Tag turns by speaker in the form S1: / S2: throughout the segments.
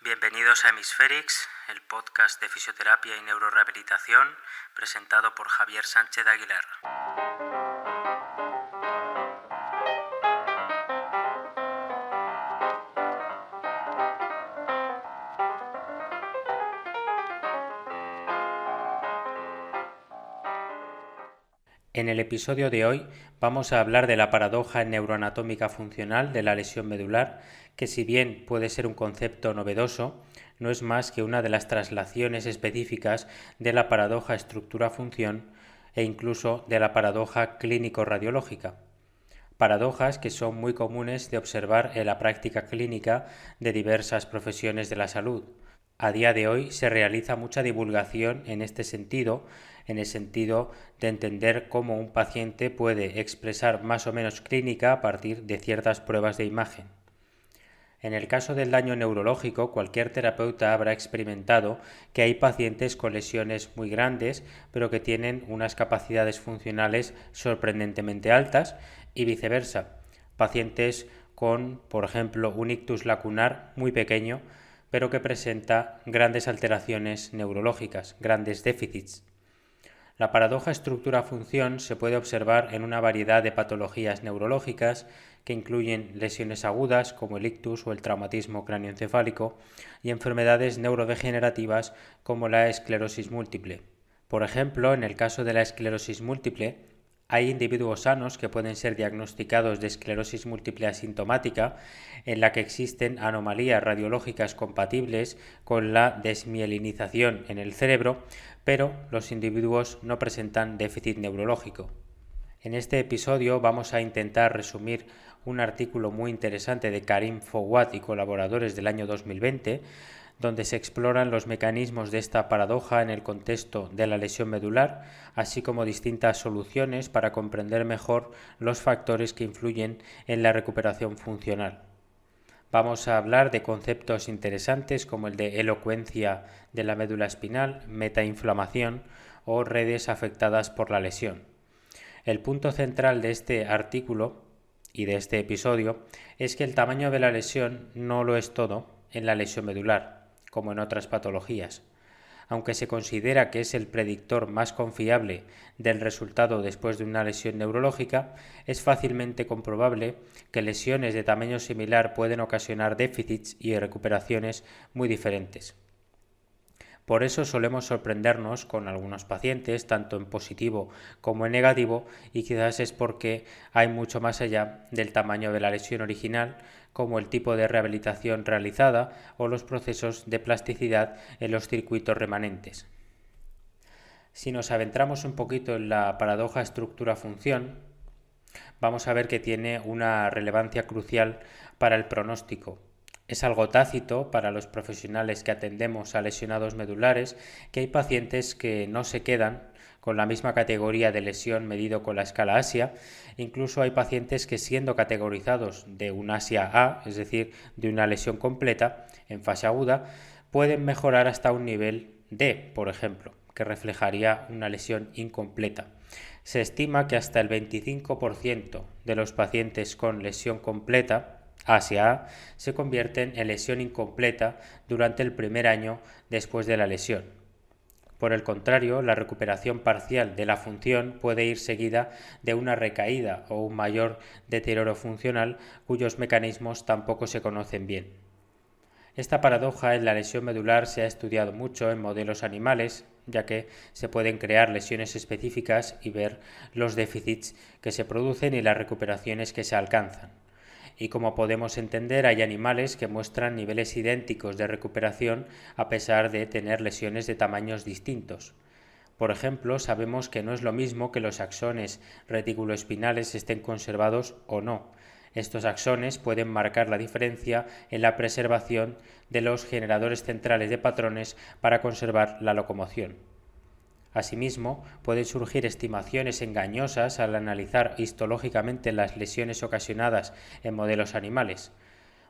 S1: Bienvenidos a Hemisférix, el podcast de fisioterapia y neurorehabilitación presentado por Javier Sánchez Aguilar. En el episodio de hoy vamos a hablar de la paradoja neuroanatómica funcional de la lesión medular, que si bien puede ser un concepto novedoso, no es más que una de las traslaciones específicas de la paradoja estructura-función e incluso de la paradoja clínico-radiológica. Paradojas que son muy comunes de observar en la práctica clínica de diversas profesiones de la salud. A día de hoy se realiza mucha divulgación en este sentido, en el sentido de entender cómo un paciente puede expresar más o menos clínica a partir de ciertas pruebas de imagen. En el caso del daño neurológico, cualquier terapeuta habrá experimentado que hay pacientes con lesiones muy grandes, pero que tienen unas capacidades funcionales sorprendentemente altas, y viceversa. Pacientes con, por ejemplo, un ictus lacunar muy pequeño, pero que presenta grandes alteraciones neurológicas, grandes déficits. La paradoja estructura-función se puede observar en una variedad de patologías neurológicas que incluyen lesiones agudas como el ictus o el traumatismo cráneoencefálico y enfermedades neurodegenerativas como la esclerosis múltiple. Por ejemplo, en el caso de la esclerosis múltiple, hay individuos sanos que pueden ser diagnosticados de esclerosis múltiple asintomática, en la que existen anomalías radiológicas compatibles con la desmielinización en el cerebro, pero los individuos no presentan déficit neurológico. En este episodio vamos a intentar resumir un artículo muy interesante de Karim Fouad y colaboradores del año 2020, donde se exploran los mecanismos de esta paradoja en el contexto de la lesión medular, así como distintas soluciones para comprender mejor los factores que influyen en la recuperación funcional. Vamos a hablar de conceptos interesantes como el de elocuencia de la médula espinal, metainflamación o redes afectadas por la lesión. El punto central de este artículo y de este episodio es que el tamaño de la lesión no lo es todo en la lesión medular, como en otras patologías. Aunque se considera que es el predictor más confiable del resultado después de una lesión neurológica, es fácilmente comprobable que lesiones de tamaño similar pueden ocasionar déficits y recuperaciones muy diferentes. Por eso solemos sorprendernos con algunos pacientes, tanto en positivo como en negativo, y quizás es porque hay mucho más allá del tamaño de la lesión original, como el tipo de rehabilitación realizada o los procesos de plasticidad en los circuitos remanentes. Si nos adentramos un poquito en la paradoja estructura-función, vamos a ver que tiene una relevancia crucial para el pronóstico. Es algo tácito para los profesionales que atendemos a lesionados medulares que hay pacientes que no se quedan con la misma categoría de lesión medido con la escala ASIA. Incluso hay pacientes que, siendo categorizados de un ASIA A, es decir, de una lesión completa en fase aguda, pueden mejorar hasta un nivel D, por ejemplo, que reflejaría una lesión incompleta. Se estima que hasta el 25% de los pacientes con lesión completa ASIA A se convierten en lesión incompleta durante el primer año después de la lesión. Por el contrario, la recuperación parcial de la función puede ir seguida de una recaída o un mayor deterioro funcional cuyos mecanismos tampoco se conocen bien. Esta paradoja en la lesión medular se ha estudiado mucho en modelos animales, ya que se pueden crear lesiones específicas y ver los déficits que se producen y las recuperaciones que se alcanzan. Y como podemos entender, hay animales que muestran niveles idénticos de recuperación a pesar de tener lesiones de tamaños distintos. Por ejemplo, sabemos que no es lo mismo que los axones reticuloespinales estén conservados o no. Estos axones pueden marcar la diferencia en la preservación de los generadores centrales de patrones para conservar la locomoción. Asimismo, pueden surgir estimaciones engañosas al analizar histológicamente las lesiones ocasionadas en modelos animales.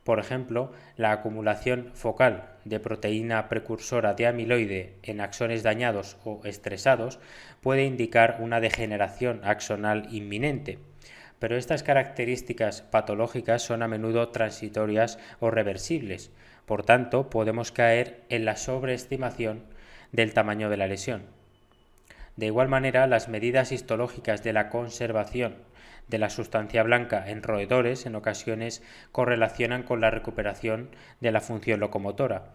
S1: Por ejemplo, la acumulación focal de proteína precursora de amiloide en axones dañados o estresados puede indicar una degeneración axonal inminente, pero estas características patológicas son a menudo transitorias o reversibles. Por tanto, podemos caer en la sobreestimación del tamaño de la lesión. De igual manera, las medidas histológicas de la conservación de la sustancia blanca en roedores en ocasiones correlacionan con la recuperación de la función locomotora,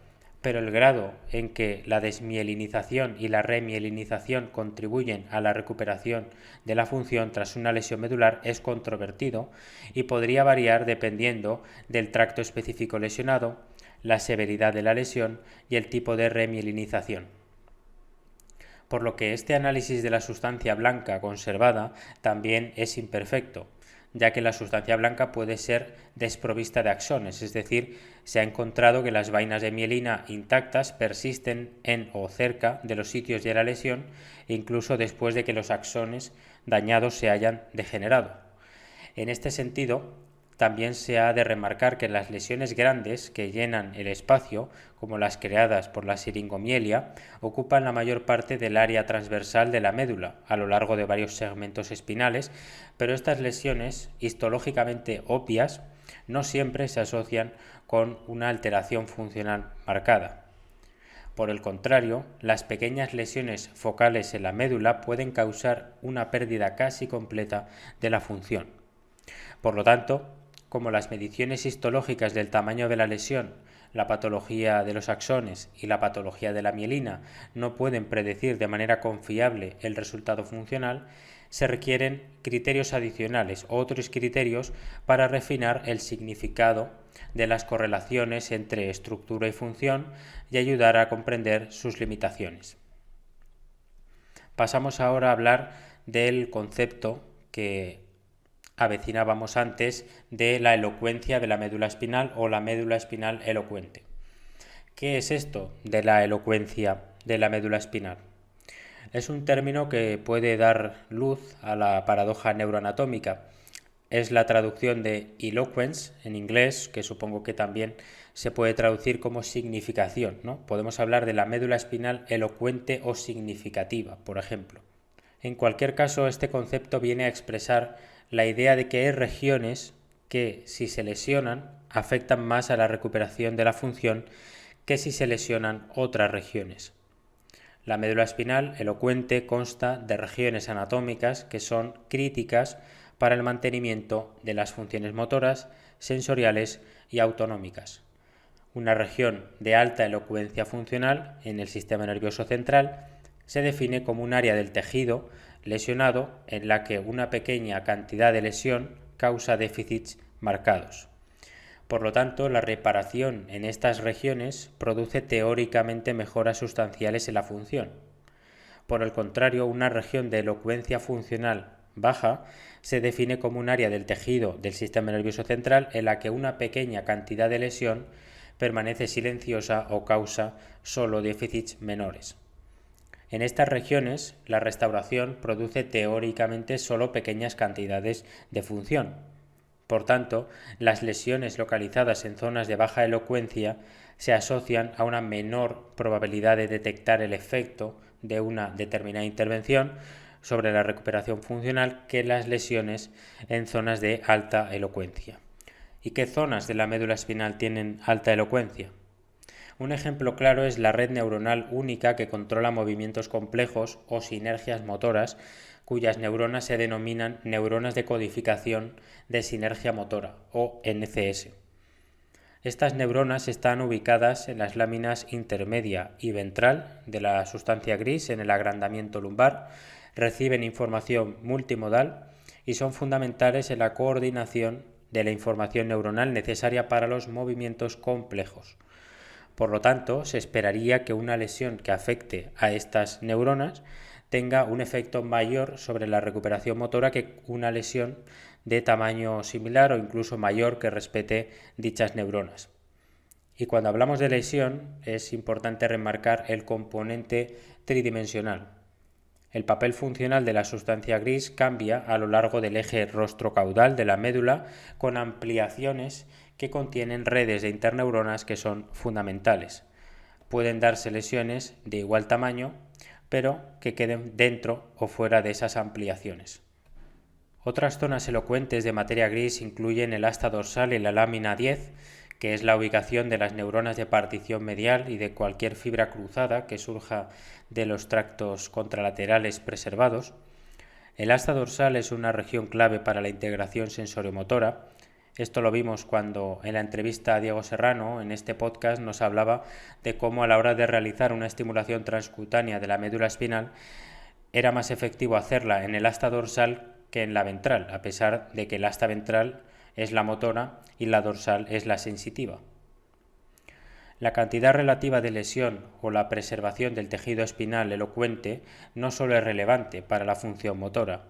S1: pero el grado en que la desmielinización y la remielinización contribuyen a la recuperación de la función tras una lesión medular es controvertido y podría variar dependiendo del tracto específico lesionado, la severidad de la lesión y el tipo de remielinización. Por lo que este análisis de la sustancia blanca conservada también es imperfecto, ya que la sustancia blanca puede ser desprovista de axones, es decir, se ha encontrado que las vainas de mielina intactas persisten en o cerca de los sitios de la lesión, incluso después de que los axones dañados se hayan degenerado. En este sentido, también se ha de remarcar que las lesiones grandes que llenan el espacio, como las creadas por la siringomielia, ocupan la mayor parte del área transversal de la médula, a lo largo de varios segmentos espinales, pero estas lesiones, histológicamente obvias, no siempre se asocian con una alteración funcional marcada. Por el contrario, las pequeñas lesiones focales en la médula pueden causar una pérdida casi completa de la función. Por lo tanto, como las mediciones histológicas del tamaño de la lesión, la patología de los axones y la patología de la mielina no pueden predecir de manera confiable el resultado funcional, se requieren criterios adicionales o otros criterios para refinar el significado de las correlaciones entre estructura y función y ayudar a comprender sus limitaciones. Pasamos ahora a hablar del concepto que avecinábamos antes de la elocuencia de la médula espinal o la médula espinal elocuente. ¿Qué es esto de la elocuencia de la médula espinal? Es un término que puede dar luz a la paradoja neuroanatómica. Es la traducción de eloquence en inglés, que supongo que también se puede traducir como significación, ¿no? Podemos hablar de la médula espinal elocuente o significativa, por ejemplo. En cualquier caso, este concepto viene a expresar la idea de que hay regiones que, si se lesionan, afectan más a la recuperación de la función que si se lesionan otras regiones. La médula espinal elocuente consta de regiones anatómicas que son críticas para el mantenimiento de las funciones motoras, sensoriales y autonómicas. Una región de alta elocuencia funcional en el sistema nervioso central se define como un área del tejido lesionado en la que una pequeña cantidad de lesión causa déficits marcados. Por lo tanto, la reparación en estas regiones produce teóricamente mejoras sustanciales en la función. Por el contrario, una región de elocuencia funcional baja se define como un área del tejido del sistema nervioso central en la que una pequeña cantidad de lesión permanece silenciosa o causa solo déficits menores. En estas regiones, la restauración produce teóricamente solo pequeñas cantidades de función. Por tanto, las lesiones localizadas en zonas de baja elocuencia se asocian a una menor probabilidad de detectar el efecto de una determinada intervención sobre la recuperación funcional que las lesiones en zonas de alta elocuencia. ¿Y qué zonas de la médula espinal tienen alta elocuencia? Un ejemplo claro es la red neuronal única que controla movimientos complejos o sinergias motoras, cuyas neuronas se denominan neuronas de codificación de sinergia motora, o NCS. Estas neuronas están ubicadas en las láminas intermedia y ventral de la sustancia gris en el agrandamiento lumbar, reciben información multimodal y son fundamentales en la coordinación de la información neuronal necesaria para los movimientos complejos. Por lo tanto, se esperaría que una lesión que afecte a estas neuronas tenga un efecto mayor sobre la recuperación motora que una lesión de tamaño similar o incluso mayor que respete dichas neuronas. Y cuando hablamos de lesión, es importante remarcar el componente tridimensional. El papel funcional de la sustancia gris cambia a lo largo del eje rostro-caudal de la médula con ampliaciones que contienen redes de interneuronas que son fundamentales. Pueden darse lesiones de igual tamaño, pero que queden dentro o fuera de esas ampliaciones. Otras zonas elocuentes de materia gris incluyen el asta dorsal y la lámina 10, que es la ubicación de las neuronas de partición medial y de cualquier fibra cruzada que surja de los tractos contralaterales preservados. El asta dorsal es una región clave para la integración sensoriomotora. Esto lo vimos cuando en la entrevista a Diego Serrano en este podcast nos hablaba de cómo a la hora de realizar una estimulación transcutánea de la médula espinal era más efectivo hacerla en el asta dorsal que en la ventral, a pesar de que el asta ventral es la motora y la dorsal es la sensitiva. La cantidad relativa de lesión o la preservación del tejido espinal elocuente no solo es relevante para la función motora.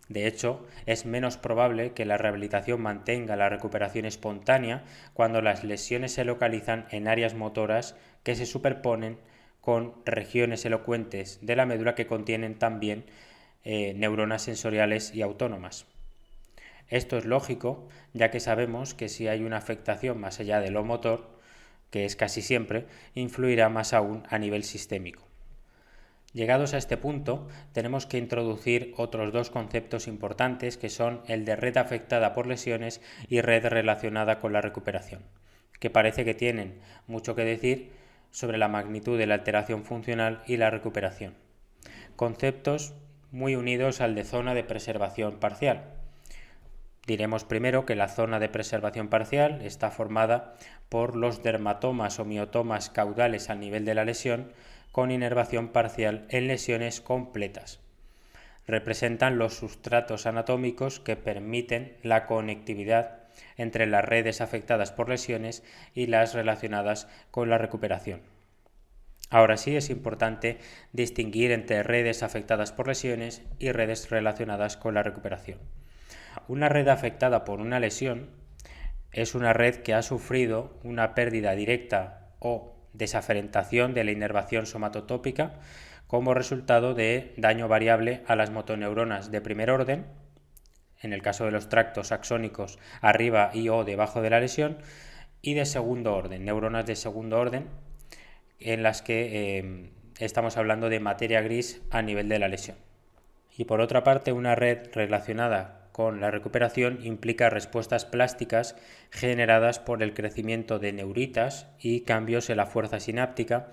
S1: De hecho, es menos probable que la rehabilitación mantenga la recuperación espontánea cuando las lesiones se localizan en áreas motoras que se superponen con regiones elocuentes de la médula que contienen también neuronas sensoriales y autónomas. Esto es lógico, ya que sabemos que si hay una afectación más allá de lo motor, que es casi siempre, influirá más aún a nivel sistémico. Llegados a este punto, tenemos que introducir otros dos conceptos importantes que son el de red afectada por lesiones y red relacionada con la recuperación, que parece que tienen mucho que decir sobre la magnitud de la alteración funcional y la recuperación. Conceptos muy unidos al de zona de preservación parcial. Diremos primero que la zona de preservación parcial está formada por los dermatomas o miotomas caudales al nivel de la lesión con inervación parcial en lesiones completas. Representan los sustratos anatómicos que permiten la conectividad entre las redes afectadas por lesiones y las relacionadas con la recuperación. Ahora sí es importante distinguir entre redes afectadas por lesiones y redes relacionadas con la recuperación. Una red afectada por una lesión es una red que ha sufrido una pérdida directa o desaferentación de la inervación somatotópica como resultado de daño variable a las motoneuronas de primer orden, en el caso de los tractos axónicos arriba y o debajo de la lesión, y de segundo orden, neuronas de segundo orden, en las que estamos hablando de materia gris a nivel de la lesión. Y por otra parte, una red relacionada con la recuperación implica respuestas plásticas generadas por el crecimiento de neuritas y cambios en la fuerza sináptica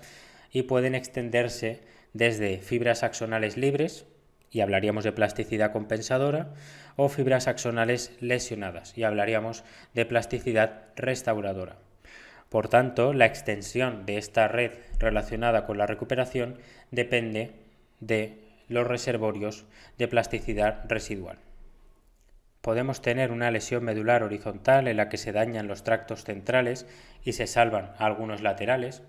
S1: y pueden extenderse desde fibras axonales libres, y hablaríamos de plasticidad compensadora, o fibras axonales lesionadas, y hablaríamos de plasticidad restauradora. Por tanto, la extensión de esta red relacionada con la recuperación depende de los reservorios de plasticidad residual. Podemos tener una lesión medular horizontal en la que se dañan los tractos centrales y se salvan algunos laterales,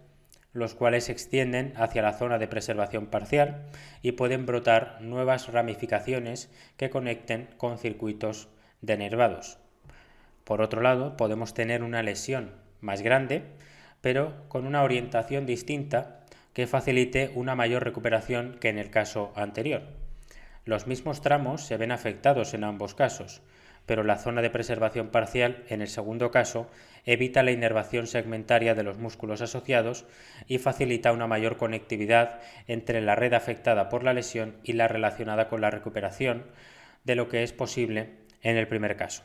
S1: los cuales se extienden hacia la zona de preservación parcial y pueden brotar nuevas ramificaciones que conecten con circuitos denervados. Por otro lado, podemos tener una lesión más grande, pero con una orientación distinta que facilite una mayor recuperación que en el caso anterior. Los mismos tramos se ven afectados en ambos casos, pero la zona de preservación parcial, en el segundo caso, evita la inervación segmentaria de los músculos asociados y facilita una mayor conectividad entre la red afectada por la lesión y la relacionada con la recuperación, de lo que es posible en el primer caso.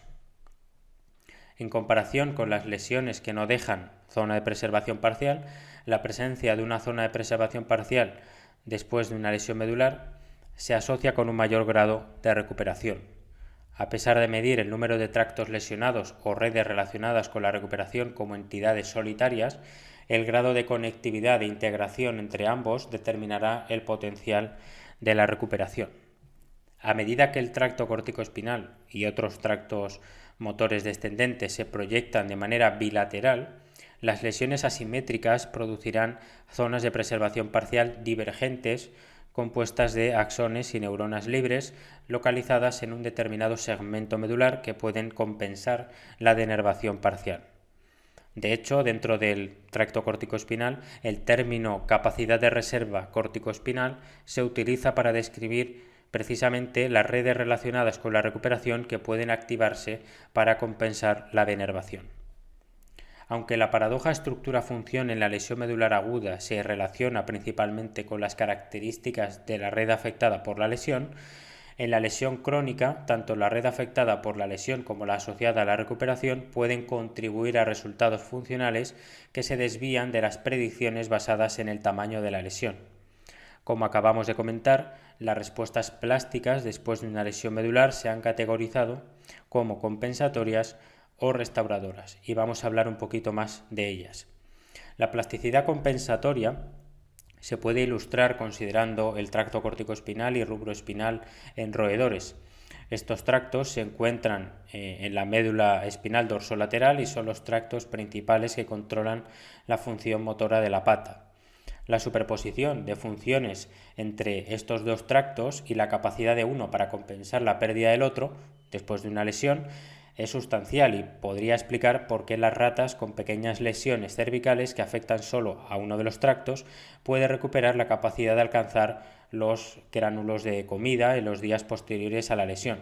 S1: En comparación con las lesiones que no dejan zona de preservación parcial, la presencia de una zona de preservación parcial después de una lesión medular se asocia con un mayor grado de recuperación. A pesar de medir el número de tractos lesionados o redes relacionadas con la recuperación como entidades solitarias, el grado de conectividad e integración entre ambos determinará el potencial de la recuperación. A medida que el tracto corticoespinal y otros tractos motores descendentes se proyectan de manera bilateral, las lesiones asimétricas producirán zonas de preservación parcial divergentes compuestas de axones y neuronas libres localizadas en un determinado segmento medular que pueden compensar la denervación parcial. De hecho, dentro del tracto corticoespinal, el término capacidad de reserva corticoespinal se utiliza para describir precisamente las redes relacionadas con la recuperación que pueden activarse para compensar la denervación. Aunque la paradoja estructura-función en la lesión medular aguda se relaciona principalmente con las características de la red afectada por la lesión, En la lesión crónica, tanto la red afectada por la lesión como la asociada a la recuperación pueden contribuir a resultados funcionales que se desvían de las predicciones basadas en el tamaño de la lesión. Como acabamos de comentar, las respuestas plásticas después de una lesión medular se han categorizado como compensatorias o restauradoras, y vamos a hablar un poquito más de ellas. La plasticidad compensatoria se puede ilustrar considerando el tracto corticoespinal y rubro espinal en roedores. Estos tractos se encuentran en la médula espinal dorsolateral y son los tractos principales que controlan la función motora de la pata. La superposición de funciones entre estos dos tractos y la capacidad de uno para compensar la pérdida del otro después de una lesión es sustancial y podría explicar por qué las ratas con pequeñas lesiones cervicales que afectan solo a uno de los tractos puede recuperar la capacidad de alcanzar los gránulos de comida en los días posteriores a la lesión.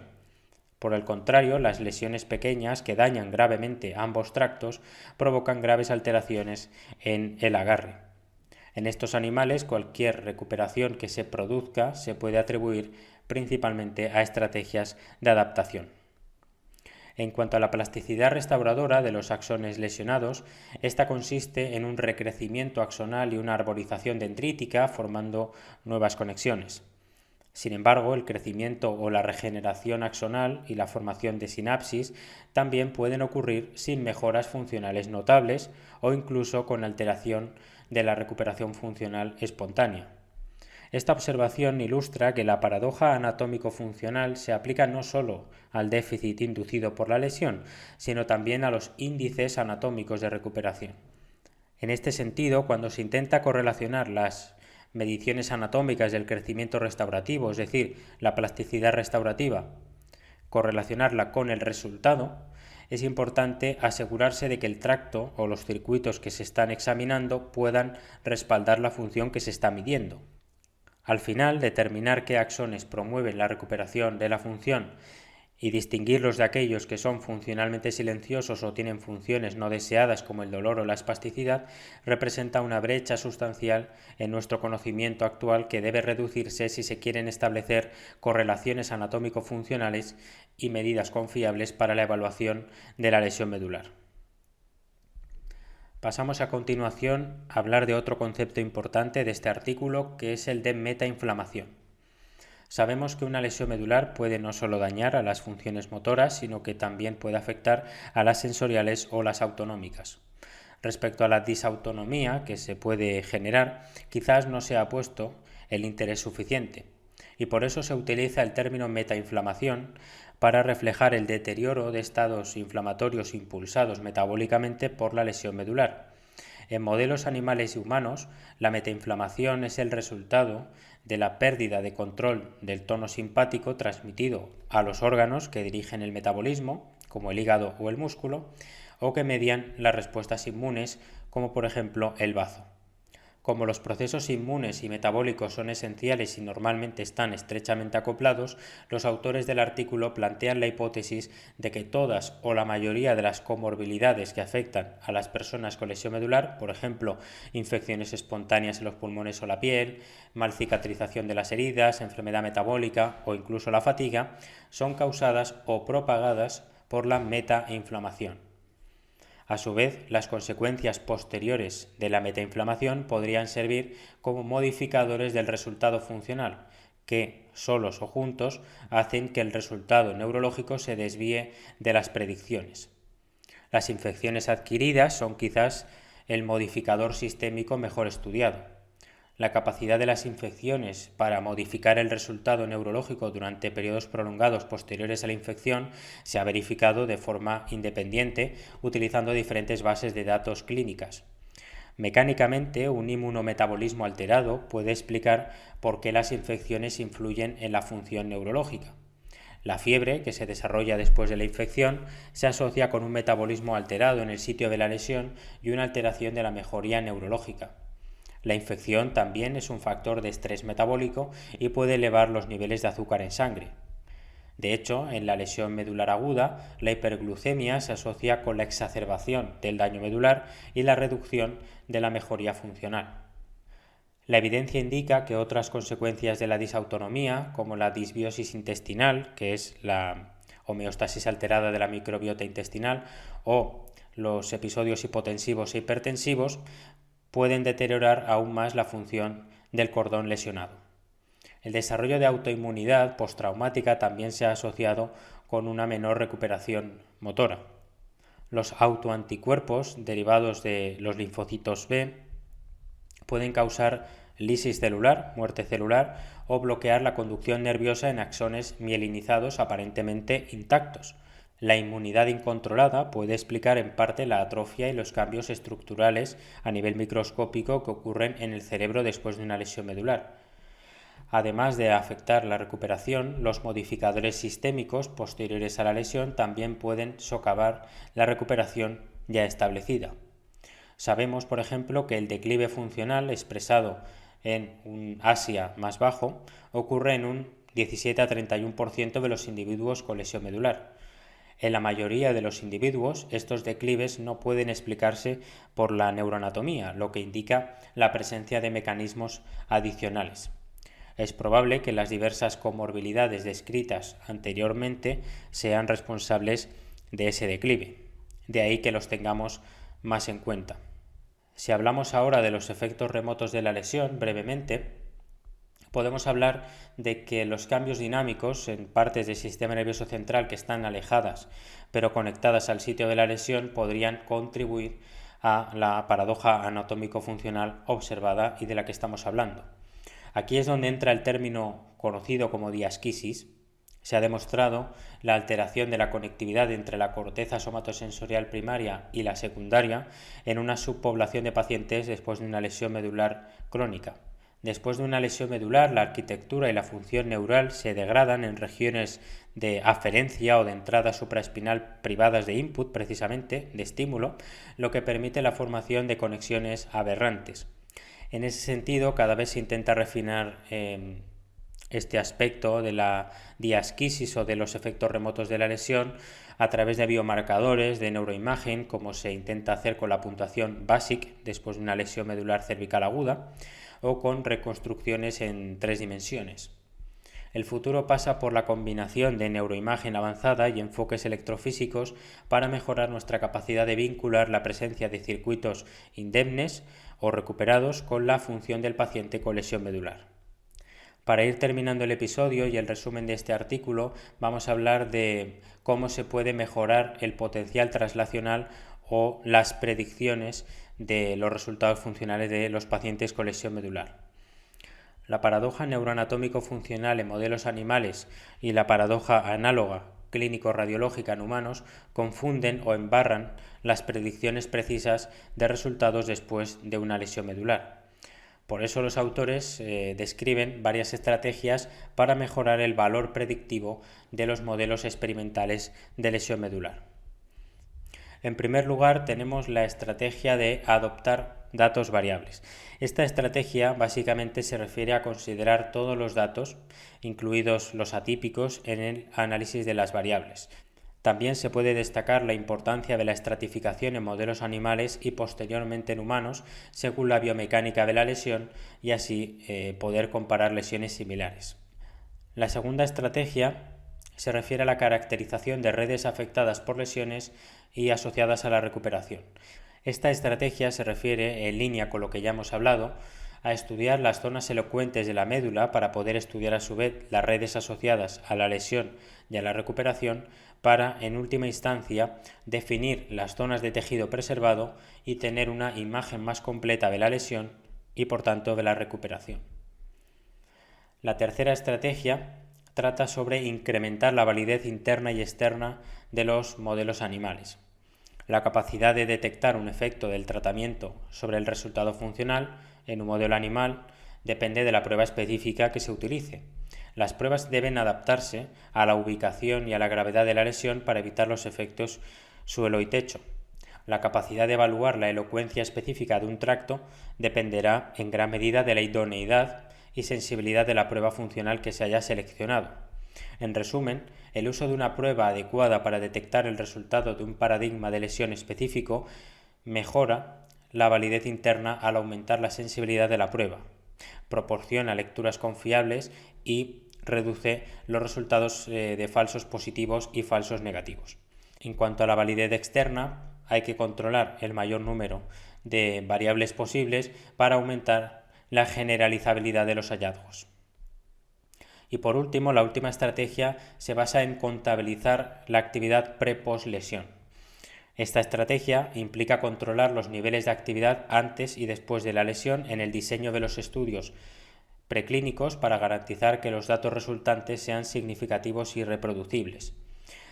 S1: Por el contrario, las lesiones pequeñas que dañan gravemente ambos tractos provocan graves alteraciones en el agarre. En estos animales, cualquier recuperación que se produzca se puede atribuir principalmente a estrategias de adaptación. En cuanto a la plasticidad restauradora de los axones lesionados, esta consiste en un recrecimiento axonal y una arborización dendrítica formando nuevas conexiones. Sin embargo, el crecimiento o la regeneración axonal y la formación de sinapsis también pueden ocurrir sin mejoras funcionales notables o incluso con alteración de la recuperación funcional espontánea. Esta observación ilustra que la paradoja anatómico-funcional se aplica no solo al déficit inducido por la lesión, sino también a los índices anatómicos de recuperación. En este sentido, cuando se intenta correlacionar las mediciones anatómicas del crecimiento restaurativo, es decir, la plasticidad restaurativa, correlacionarla con el resultado, es importante asegurarse de que el tracto o los circuitos que se están examinando puedan respaldar la función que se está midiendo. Al final, determinar qué axones promueven la recuperación de la función y distinguirlos de aquellos que son funcionalmente silenciosos o tienen funciones no deseadas como el dolor o la espasticidad representa una brecha sustancial en nuestro conocimiento actual que debe reducirse si se quieren establecer correlaciones anatómico-funcionales y medidas confiables para la evaluación de la lesión medular. Pasamos a continuación a hablar de otro concepto importante de este artículo, que es el de metainflamación. Sabemos que una lesión medular puede no solo dañar a las funciones motoras, sino que también puede afectar a las sensoriales o las autonómicas. Respecto a la disautonomía que se puede generar, quizás no se ha puesto el interés suficiente, y por eso se utiliza el término metainflamación para reflejar el deterioro de estados inflamatorios impulsados metabólicamente por la lesión medular. En modelos animales y humanos, la metainflamación es el resultado de la pérdida de control del tono simpático transmitido a los órganos que dirigen el metabolismo, como el hígado o el músculo, o que median las respuestas inmunes, como por ejemplo el bazo. Como los procesos inmunes y metabólicos son esenciales y normalmente están estrechamente acoplados, los autores del artículo plantean la hipótesis de que todas o la mayoría de las comorbilidades que afectan a las personas con lesión medular, por ejemplo, infecciones espontáneas en los pulmones o la piel, mal cicatrización de las heridas, enfermedad metabólica o incluso la fatiga, son causadas o propagadas por la metainflamación. A su vez, las consecuencias posteriores de la metainflamación podrían servir como modificadores del resultado funcional, que, solos o juntos, hacen que el resultado neurológico se desvíe de las predicciones. Las infecciones adquiridas son quizás el modificador sistémico mejor estudiado. La capacidad de las infecciones para modificar el resultado neurológico durante periodos prolongados posteriores a la infección se ha verificado de forma independiente utilizando diferentes bases de datos clínicas. Mecánicamente, un inmunometabolismo alterado puede explicar por qué las infecciones influyen en la función neurológica. La fiebre, que se desarrolla después de la infección, se asocia con un metabolismo alterado en el sitio de la lesión y una alteración de la mejoría neurológica. La infección también es un factor de estrés metabólico y puede elevar los niveles de azúcar en sangre. De hecho, en la lesión medular aguda, la hiperglucemia se asocia con la exacerbación del daño medular y la reducción de la mejoría funcional. La evidencia indica que otras consecuencias de la disautonomía, como la disbiosis intestinal, que es la homeostasis alterada de la microbiota intestinal, o los episodios hipotensivos e hipertensivos, pueden deteriorar aún más la función del cordón lesionado. El desarrollo de autoinmunidad postraumática también se ha asociado con una menor recuperación motora. Los autoanticuerpos derivados de los linfocitos B pueden causar lisis celular, muerte celular, o bloquear la conducción nerviosa en axones mielinizados aparentemente intactos. La inmunidad incontrolada puede explicar en parte la atrofia y los cambios estructurales a nivel microscópico que ocurren en el cerebro después de una lesión medular. Además de afectar la recuperación, los modificadores sistémicos posteriores a la lesión también pueden socavar la recuperación ya establecida. Sabemos, por ejemplo, que el declive funcional expresado en un ASIA más bajo ocurre en un 17 a 31% de los individuos con lesión medular. En la mayoría de los individuos, estos declives no pueden explicarse por la neuroanatomía, lo que indica la presencia de mecanismos adicionales. Es probable que las diversas comorbilidades descritas anteriormente sean responsables de ese declive, de ahí que los tengamos más en cuenta. Si hablamos ahora de los efectos remotos de la lesión, brevemente, podemos hablar de que los cambios dinámicos en partes del sistema nervioso central que están alejadas pero conectadas al sitio de la lesión podrían contribuir a la paradoja anatómico-funcional observada y de la que estamos hablando. Aquí es donde entra el término conocido como diasquisis. Se ha demostrado la alteración de la conectividad entre la corteza somatosensorial primaria y la secundaria en una subpoblación de pacientes después de una lesión medular crónica. Después de una lesión medular, la arquitectura y la función neural se degradan en regiones de aferencia o de entrada supraespinal privadas de input, precisamente, de estímulo, lo que permite la formación de conexiones aberrantes. En ese sentido, cada vez se intenta refinar este aspecto de la diasquisis o de los efectos remotos de la lesión a través de biomarcadores de neuroimagen, como se intenta hacer con la puntuación BASIC después de una lesión medular cervical aguda, o con reconstrucciones en 3 dimensiones. El futuro pasa por la combinación de neuroimagen avanzada y enfoques electrofísicos para mejorar nuestra capacidad de vincular la presencia de circuitos indemnes o recuperados con la función del paciente con lesión medular. Para ir terminando el episodio y el resumen de este artículo, vamos a hablar de cómo se puede mejorar el potencial translacional o las predicciones de los resultados funcionales de los pacientes con lesión medular. La paradoja neuroanatómico-funcional en modelos animales y la paradoja análoga clínico-radiológica en humanos confunden o embarran las predicciones precisas de resultados después de una lesión medular. Por eso los autores describen varias estrategias para mejorar el valor predictivo de los modelos experimentales de lesión medular. En primer lugar, tenemos la estrategia de adoptar datos variables. Esta estrategia básicamente se refiere a considerar todos los datos, incluidos los atípicos, en el análisis de las variables. También se puede destacar la importancia de la estratificación en modelos animales y posteriormente en humanos, según la biomecánica de la lesión, y así poder comparar lesiones similares. La segunda estrategia se refiere a la caracterización de redes afectadas por lesiones y asociadas a la recuperación. Esta estrategia se refiere, en línea con lo que ya hemos hablado, a estudiar las zonas elocuentes de la médula para poder estudiar a su vez las redes asociadas a la lesión y a la recuperación para, en última instancia, definir las zonas de tejido preservado y tener una imagen más completa de la lesión y, por tanto, de la recuperación. La tercera estrategia trata sobre incrementar la validez interna y externa de los modelos animales. La capacidad de detectar un efecto del tratamiento sobre el resultado funcional en un modelo animal depende de la prueba específica que se utilice. Las pruebas deben adaptarse a la ubicación y a la gravedad de la lesión para evitar los efectos suelo y techo. La capacidad de evaluar la elocuencia específica de un tracto dependerá en gran medida de la idoneidad y sensibilidad de la prueba funcional que se haya seleccionado. En resumen, el uso de una prueba adecuada para detectar el resultado de un paradigma de lesión específico mejora la validez interna al aumentar la sensibilidad de la prueba. proporciona lecturas confiables y reduce los resultados de falsos positivos y falsos negativos. En cuanto a la validez externa, hay que controlar el mayor número de variables posibles para aumentar la generalizabilidad de los hallazgos. Y por último, la última estrategia se basa en contabilizar la actividad pre-post lesión. Esta estrategia implica controlar los niveles de actividad antes y después de la lesión en el diseño de los estudios preclínicos para garantizar que los datos resultantes sean significativos y reproducibles.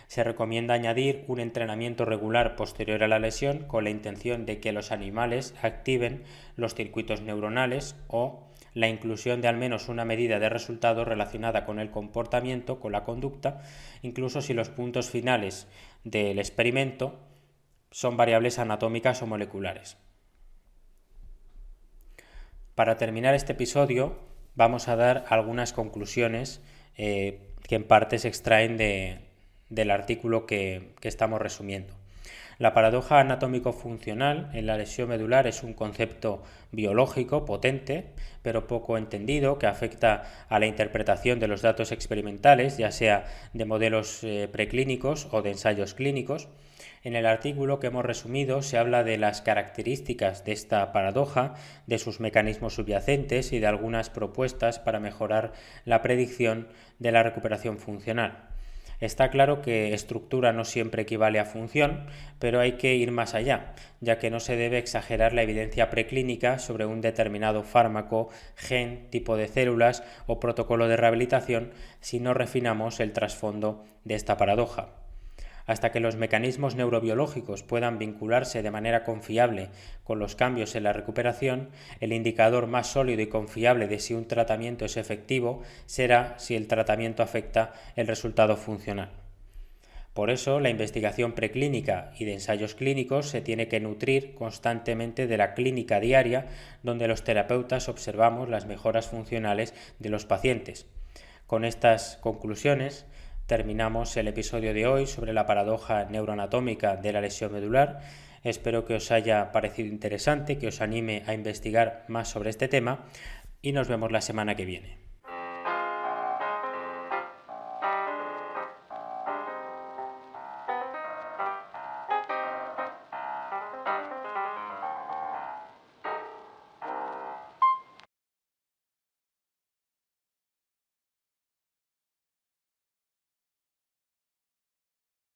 S1: Se recomienda añadir un entrenamiento regular posterior a la lesión con la intención de que los animales activen los circuitos neuronales o la inclusión de al menos una medida de resultado relacionada con el comportamiento, con la conducta, incluso si los puntos finales del experimento son variables anatómicas o moleculares. Para terminar este episodio, vamos a dar algunas conclusiones que en parte se extraen del artículo que estamos resumiendo. La paradoja anatómico-funcional en la lesión medular es un concepto biológico potente, pero poco entendido, que afecta a la interpretación de los datos experimentales, ya sea de modelos preclínicos o de ensayos clínicos. En el artículo que hemos resumido se habla de las características de esta paradoja, de sus mecanismos subyacentes y de algunas propuestas para mejorar la predicción de la recuperación funcional. Está claro que estructura no siempre equivale a función, pero hay que ir más allá, ya que no se debe exagerar la evidencia preclínica sobre un determinado fármaco, gen, tipo de células o protocolo de rehabilitación si no refinamos el trasfondo de esta paradoja. Hasta que los mecanismos neurobiológicos puedan vincularse de manera confiable con los cambios en la recuperación, el indicador más sólido y confiable de si un tratamiento es efectivo será si el tratamiento afecta el resultado funcional. Por eso, la investigación preclínica y de ensayos clínicos se tiene que nutrir constantemente de la clínica diaria, donde los terapeutas observamos las mejoras funcionales de los pacientes. Con estas conclusiones, terminamos el episodio de hoy sobre la paradoja neuroanatómica de la lesión medular. Espero que os haya parecido interesante, que os anime a investigar más sobre este tema y nos vemos la semana que viene.